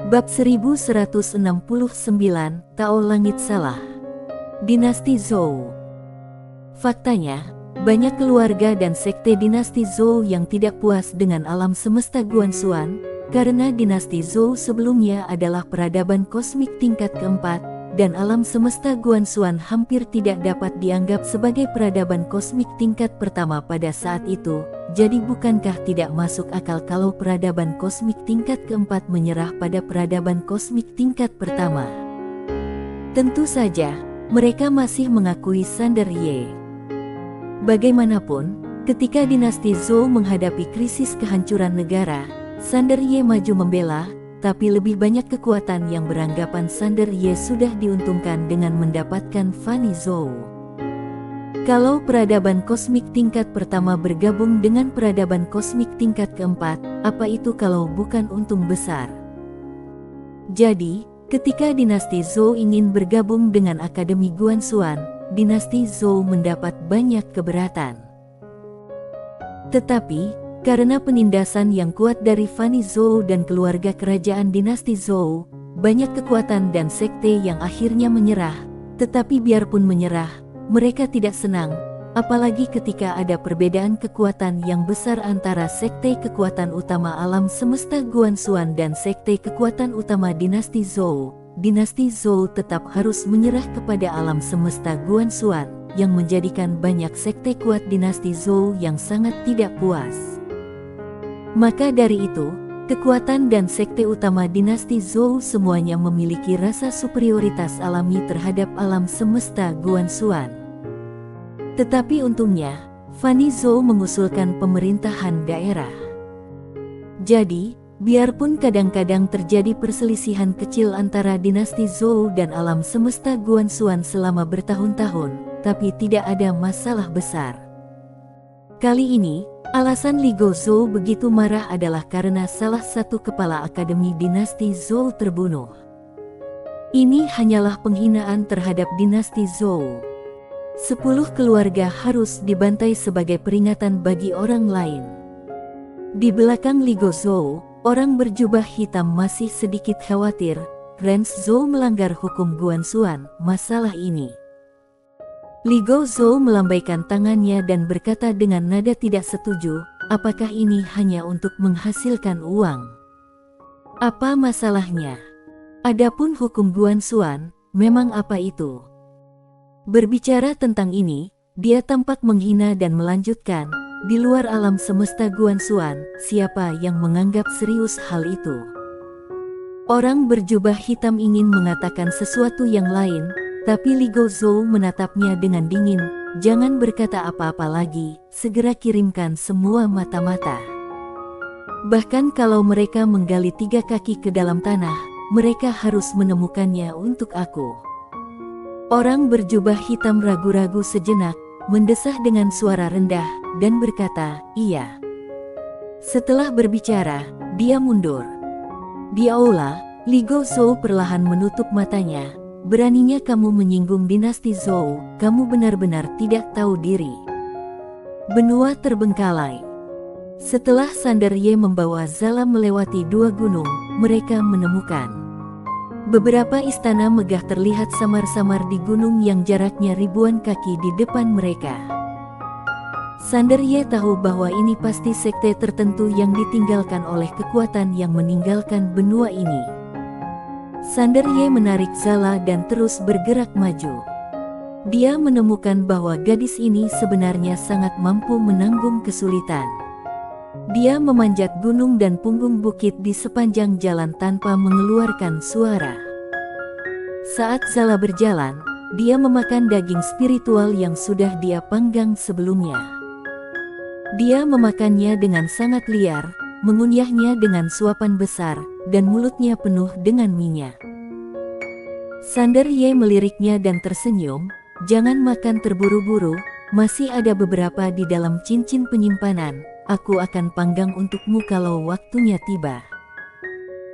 Bab 1169, Tao Langit Salah. Dinasti Zhou. Faktanya, banyak keluarga dan sekte dinasti Zhou yang tidak puas dengan alam semesta Guanxuan, karena dinasti Zhou sebelumnya adalah peradaban kosmik tingkat keempat, dan alam semesta Guanxuan hampir tidak dapat dianggap sebagai peradaban kosmik tingkat pertama pada saat itu. Jadi bukankah tidak masuk akal kalau peradaban kosmik tingkat keempat menyerah pada peradaban kosmik tingkat pertama? Tentu saja, mereka masih mengakui Sander Ye. Bagaimanapun, ketika dinasti Zhou menghadapi krisis kehancuran negara, Sander Ye maju membela, tapi lebih banyak kekuatan yang beranggapan Sander Ye sudah diuntungkan dengan mendapatkan Fanny Zhou. Kalau peradaban kosmik tingkat pertama bergabung dengan peradaban kosmik tingkat keempat, apa itu kalau bukan untung besar? Jadi, ketika dinasti Zhou ingin bergabung dengan Akademi Guanxuan, dinasti Zhou mendapat banyak keberatan. Tetapi, karena penindasan yang kuat dari Fanny Zhou dan keluarga kerajaan dinasti Zhou, banyak kekuatan dan sekte yang akhirnya menyerah. Tetapi biarpun menyerah, mereka tidak senang, apalagi ketika ada perbedaan kekuatan yang besar antara sekte kekuatan utama alam semesta Guanxuan dan sekte kekuatan utama dinasti Zhou. Dinasti Zhou tetap harus menyerah kepada alam semesta Guanxuan, yang menjadikan banyak sekte kuat dinasti Zhou yang sangat tidak puas. Maka dari itu, kekuatan dan sekte utama dinasti Zhou semuanya memiliki rasa superioritas alami terhadap alam semesta Guanxuan. Tetapi untungnya, Fanny Zhou mengusulkan pemerintahan daerah. Jadi, biarpun kadang-kadang terjadi perselisihan kecil antara dinasti Zhou dan alam semesta Guanxuan selama bertahun-tahun, tapi tidak ada masalah besar. Kali ini, alasan Li Guozhou begitu marah adalah karena salah satu kepala akademi dinasti Zhou terbunuh. Ini hanyalah penghinaan terhadap dinasti Zhou. 10 keluarga harus dibantai sebagai peringatan bagi orang lain. Di belakang Li Guozhou, orang berjubah hitam masih sedikit khawatir, Ren Zhou melanggar hukum Guanxuan, masalah ini. Li Guozhou melambaikan tangannya dan berkata dengan nada tidak setuju, apakah ini hanya untuk menghasilkan uang? Apa masalahnya? Adapun hukum Guanxuan, memang apa itu? Berbicara tentang ini, dia tampak menghina dan melanjutkan, di luar alam semesta Guanxuan, siapa yang menganggap serius hal itu? Orang berjubah hitam ingin mengatakan sesuatu yang lain, tapi Li Guozhou menatapnya dengan dingin, jangan berkata apa-apa lagi, segera kirimkan semua mata-mata. Bahkan kalau mereka menggali 3 kaki ke dalam tanah, mereka harus menemukannya untuk aku. Orang berjubah hitam ragu-ragu sejenak, mendesah dengan suara rendah, dan berkata, iya. Setelah berbicara, dia mundur. Di aula, Li Guozhou perlahan menutup matanya, beraninya kamu menyinggung dinasti Zhou, kamu benar-benar tidak tahu diri. Benua terbengkalai. Setelah Sander Ye membawa Zala melewati 2 gunung, mereka menemukan beberapa istana megah terlihat samar-samar di gunung yang jaraknya ribuan kaki di depan mereka. Sander Ye tahu bahwa ini pasti sekte tertentu yang ditinggalkan oleh kekuatan yang meninggalkan benua ini. Sander Ye menarik Zala dan terus bergerak maju. Dia menemukan bahwa gadis ini sebenarnya sangat mampu menanggung kesulitan. Dia memanjat gunung dan punggung bukit di sepanjang jalan tanpa mengeluarkan suara. Saat Zala berjalan, dia memakan daging spiritual yang sudah dia panggang sebelumnya. Dia memakannya dengan sangat liar, mengunyahnya dengan suapan besar, dan mulutnya penuh dengan minyak. Sander Ye meliriknya dan tersenyum, jangan makan terburu-buru, masih ada beberapa di dalam cincin penyimpanan. Aku akan panggang untukmu kalau waktunya tiba.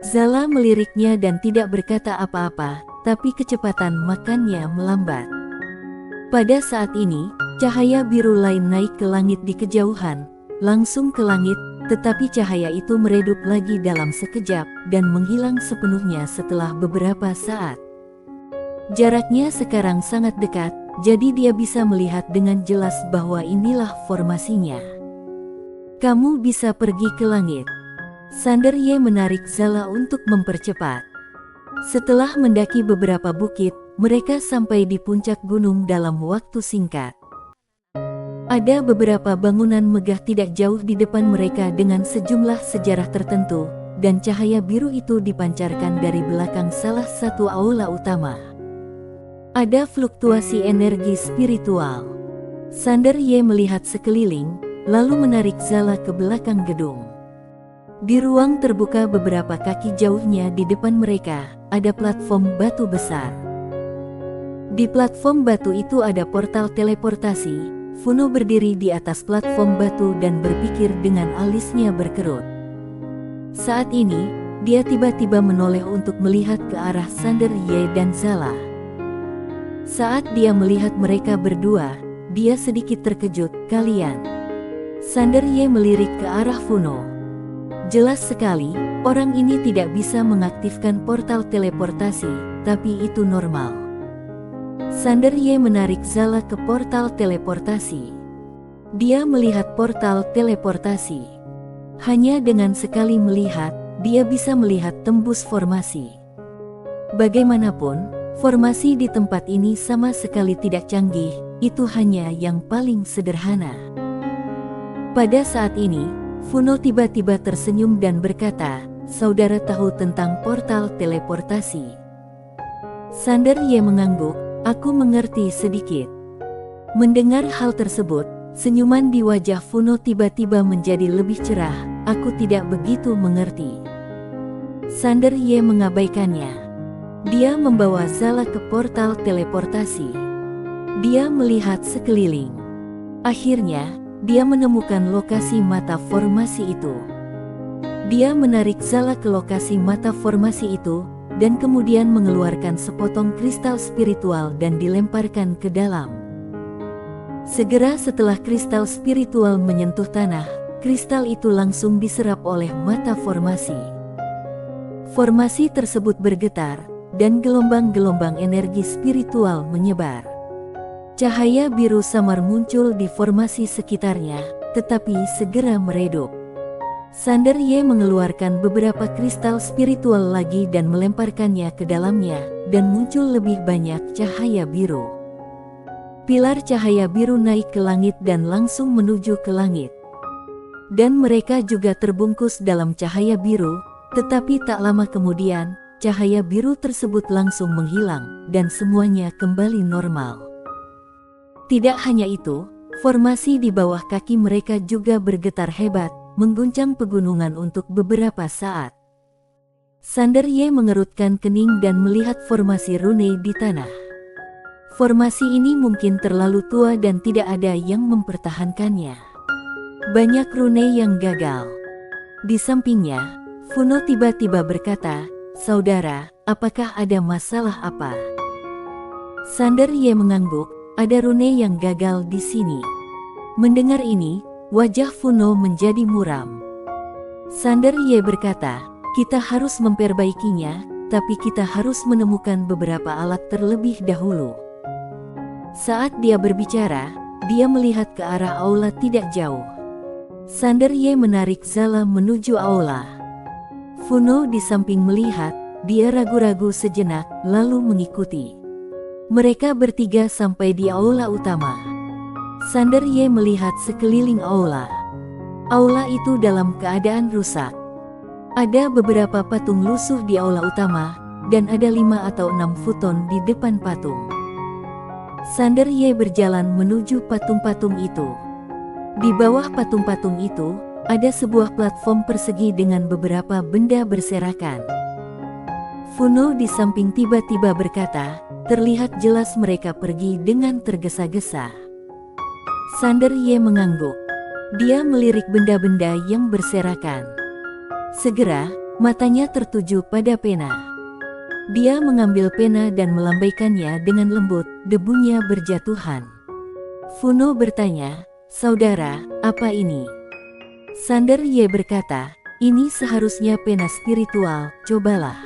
Zala meliriknya dan tidak berkata apa-apa, tapi kecepatan makannya melambat. Pada saat ini, cahaya biru lain naik ke langit di kejauhan, langsung ke langit, tetapi cahaya itu meredup lagi dalam sekejap dan menghilang sepenuhnya setelah beberapa saat. Jaraknya sekarang sangat dekat, jadi dia bisa melihat dengan jelas bahwa inilah formasinya. Kamu bisa pergi ke langit. Sander Ye menarik Zala untuk mempercepat. Setelah mendaki beberapa bukit, mereka sampai di puncak gunung dalam waktu singkat. Ada beberapa bangunan megah tidak jauh di depan mereka dengan sejumlah sejarah tertentu, dan cahaya biru itu dipancarkan dari belakang salah satu aula utama. Ada fluktuasi energi spiritual. Sander Ye melihat sekeliling, lalu menarik Zala ke belakang gedung. Di ruang terbuka beberapa kaki jauhnya di depan mereka, ada platform batu besar. Di platform batu itu ada portal teleportasi. Funo berdiri di atas platform batu dan berpikir dengan alisnya berkerut. Saat ini, dia tiba-tiba menoleh untuk melihat ke arah Sander Ye dan Zala. Saat dia melihat mereka berdua, dia sedikit terkejut. Kalian? Sander Ye melirik ke arah Funo. Jelas sekali, orang ini tidak bisa mengaktifkan portal teleportasi, tapi itu normal. Sander Ye menarik Zala ke portal teleportasi. Dia melihat portal teleportasi. Hanya dengan sekali melihat, dia bisa melihat tembus formasi. Bagaimanapun, formasi di tempat ini sama sekali tidak canggih, itu hanya yang paling sederhana. Pada saat ini, Funo tiba-tiba tersenyum dan berkata, "Saudara tahu tentang portal teleportasi?" Sander Ye mengangguk, "Aku mengerti sedikit." Mendengar hal tersebut, senyuman di wajah Funo tiba-tiba menjadi lebih cerah. "Aku tidak begitu mengerti." Sander Ye mengabaikannya. Dia membawa Zala ke portal teleportasi. Dia melihat sekeliling. Akhirnya, dia menemukan lokasi mata formasi itu. Dia menarik Zala ke lokasi mata formasi itu, dan kemudian mengeluarkan sepotong kristal spiritual dan dilemparkan ke dalam. Segera setelah kristal spiritual menyentuh tanah, kristal itu langsung diserap oleh mata formasi. Formasi tersebut bergetar, dan gelombang-gelombang energi spiritual menyebar. Cahaya biru samar muncul di formasi sekitarnya, tetapi segera meredup. Sander Ye mengeluarkan beberapa kristal spiritual lagi dan melemparkannya ke dalamnya, dan muncul lebih banyak cahaya biru. Pilar cahaya biru naik ke langit dan langsung menuju ke langit. Dan mereka juga terbungkus dalam cahaya biru, tetapi tak lama kemudian, cahaya biru tersebut langsung menghilang, dan semuanya kembali normal. Tidak hanya itu, formasi di bawah kaki mereka juga bergetar hebat, mengguncang pegunungan untuk beberapa saat. Sander Ye mengerutkan kening dan melihat formasi rune di tanah. Formasi ini mungkin terlalu tua dan tidak ada yang mempertahankannya. Banyak rune yang gagal. Di sampingnya, Funo tiba-tiba berkata, "Saudara, apakah ada masalah apa?" Sander Ye mengangguk. "Ada rune yang gagal di sini." Mendengar ini, wajah Funo menjadi muram. Sander Ye berkata, "Kita harus memperbaikinya, tapi kita harus menemukan beberapa alat terlebih dahulu." Saat dia berbicara, dia melihat ke arah aula tidak jauh. Sander Ye menarik Zala menuju aula. Funo di samping melihat, dia ragu-ragu sejenak, lalu mengikuti. Mereka bertiga sampai di aula utama. Sander Ye melihat sekeliling aula. Aula itu dalam keadaan rusak. Ada beberapa patung lusuh di aula utama, dan ada 5 atau 6 futon di depan patung. Sander Ye berjalan menuju patung-patung itu. Di bawah patung-patung itu, ada sebuah platform persegi dengan beberapa benda berserakan. Funo di samping tiba-tiba berkata, "Terlihat jelas mereka pergi dengan tergesa-gesa." Sander Ye mengangguk. Dia melirik benda-benda yang berserakan. Segera, matanya tertuju pada pena. Dia mengambil pena dan melambaikannya dengan lembut, debunya berjatuhan. Funo bertanya, "Saudara, apa ini?" Sander Ye berkata, ini seharusnya pena spiritual, cobalah.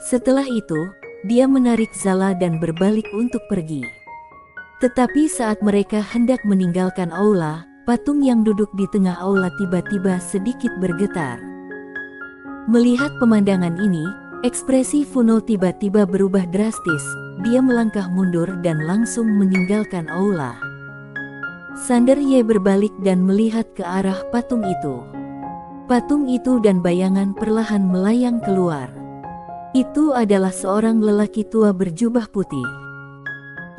Setelah itu, dia menarik Zala dan berbalik untuk pergi. Tetapi saat mereka hendak meninggalkan aula, patung yang duduk di tengah aula tiba-tiba sedikit bergetar. Melihat pemandangan ini, ekspresi Funo tiba-tiba berubah drastis. Dia melangkah mundur dan langsung meninggalkan aula. Sander Ye berbalik dan melihat ke arah patung itu. Patung itu dan bayangan perlahan melayang keluar. Itu adalah seorang lelaki tua berjubah putih.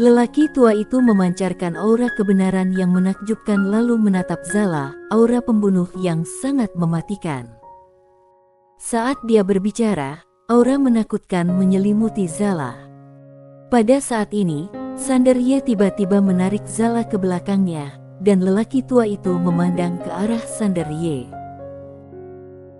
Lelaki tua itu memancarkan aura kebenaran yang menakjubkan lalu menatap Zala, aura pembunuh yang sangat mematikan. Saat dia berbicara, aura menakutkan menyelimuti Zala. Pada saat ini, Sander Ye tiba-tiba menarik Zala ke belakangnya, dan lelaki tua itu memandang ke arah Sander Ye.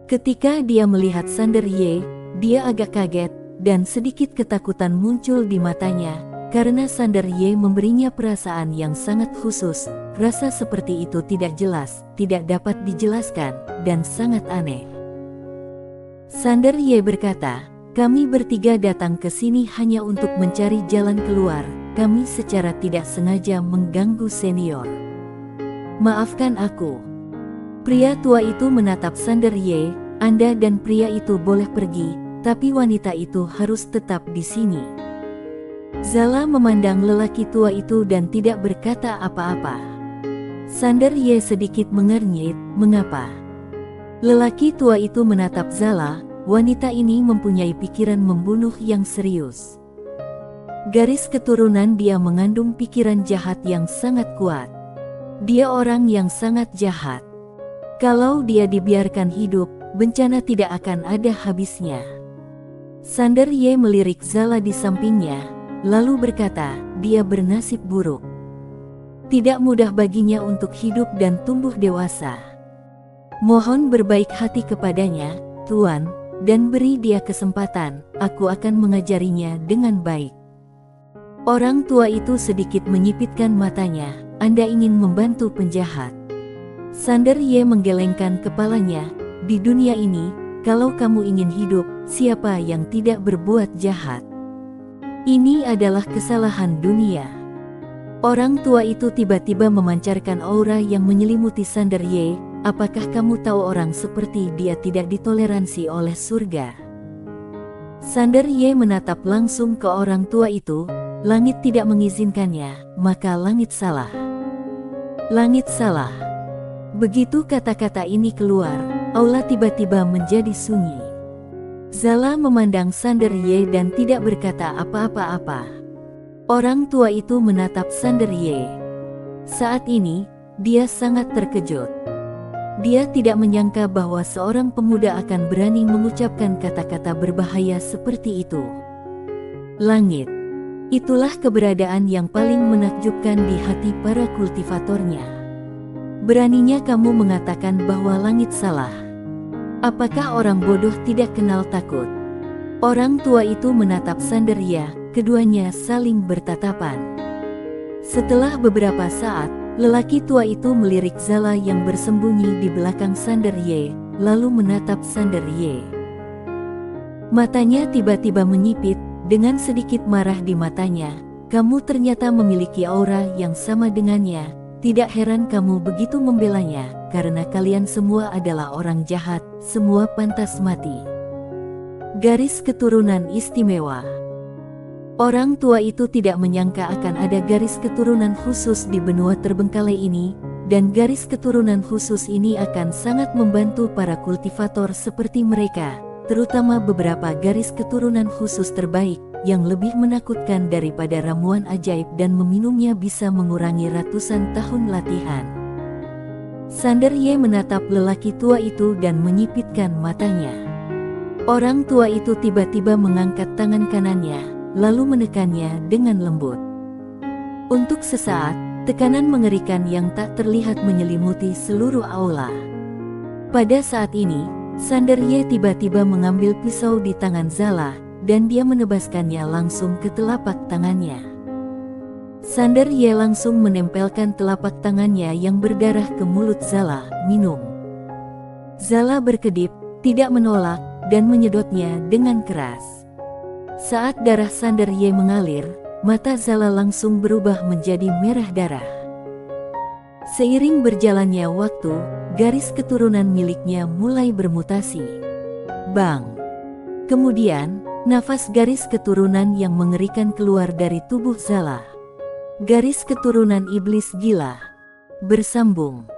Ketika dia melihat Sander Ye, dia agak kaget, dan sedikit ketakutan muncul di matanya, karena Sander Ye memberinya perasaan yang sangat khusus. Rasa seperti itu tidak jelas, tidak dapat dijelaskan, dan sangat aneh. Sander Ye berkata, kami bertiga datang ke sini hanya untuk mencari jalan keluar. Kami secara tidak sengaja mengganggu senior. Maafkan aku. Pria tua itu menatap Sander Ye, Anda dan pria itu boleh pergi, tapi wanita itu harus tetap di sini. Zala memandang lelaki tua itu dan tidak berkata apa-apa. Sander Ye sedikit mengernyit, mengapa? Lelaki tua itu menatap Zala. Wanita ini mempunyai pikiran membunuh yang serius. Garis keturunan dia mengandung pikiran jahat yang sangat kuat. Dia orang yang sangat jahat. Kalau dia dibiarkan hidup, bencana tidak akan ada habisnya. Sander Ye melirik Zala di sampingnya, lalu berkata, dia bernasib buruk. Tidak mudah baginya untuk hidup dan tumbuh dewasa. Mohon berbaik hati kepadanya, Tuan, dan beri dia kesempatan, aku akan mengajarinya dengan baik. Orang tua itu sedikit menyipitkan matanya, Anda ingin membantu penjahat. Sander Ye menggelengkan kepalanya, di dunia ini, kalau kamu ingin hidup, siapa yang tidak berbuat jahat? Ini adalah kesalahan dunia. Orang tua itu tiba-tiba memancarkan aura yang menyelimuti Sander Ye. Apakah kamu tahu orang seperti dia tidak ditoleransi oleh surga? Sander Ye menatap langsung ke orang tua itu, langit tidak mengizinkannya, maka langit salah. Langit salah. Begitu kata-kata ini keluar, aula tiba-tiba menjadi sunyi. Zala memandang Sander Ye dan tidak berkata apa-apa. Orang tua itu menatap Sander Ye. Saat ini, dia sangat terkejut. Dia tidak menyangka bahwa seorang pemuda akan berani mengucapkan kata-kata berbahaya seperti itu. Langit. Itulah keberadaan yang paling menakjubkan di hati para kultivatornya. Beraninya kamu mengatakan bahwa langit salah. Apakah orang bodoh tidak kenal takut? Orang tua itu menatap Sander Ye, keduanya saling bertatapan. Setelah beberapa saat, lelaki tua itu melirik Zala yang bersembunyi di belakang Sander Ye, lalu menatap Sander Ye. Matanya tiba-tiba menyipit, dengan sedikit marah di matanya. Kamu ternyata memiliki aura yang sama dengannya, tidak heran kamu begitu membelanya, karena kalian semua adalah orang jahat, semua pantas mati. Garis keturunan istimewa. Orang tua itu tidak menyangka akan ada garis keturunan khusus di benua terbengkalai ini, dan garis keturunan khusus ini akan sangat membantu para kultivator seperti mereka, terutama beberapa garis keturunan khusus terbaik, yang lebih menakutkan daripada ramuan ajaib dan meminumnya bisa mengurangi ratusan tahun latihan. Sander Ye menatap lelaki tua itu dan menyipitkan matanya. Orang tua itu tiba-tiba mengangkat tangan kanannya, lalu menekannya dengan lembut. Untuk sesaat, tekanan mengerikan yang tak terlihat menyelimuti seluruh aula. Pada saat ini, Sander Ye tiba-tiba mengambil pisau di tangan Zala, dan dia menebaskannya langsung ke telapak tangannya. Sander Ye langsung menempelkan telapak tangannya yang berdarah ke mulut Zala, minum. Zala berkedip, tidak menolak, dan menyedotnya dengan keras. Saat darah Sander Ye mengalir, mata Zala langsung berubah menjadi merah darah. Seiring berjalannya waktu, garis keturunan miliknya mulai bermutasi. Bang! Kemudian, nafas garis keturunan yang mengerikan keluar dari tubuh Zala. Garis keturunan iblis gila. Bersambung.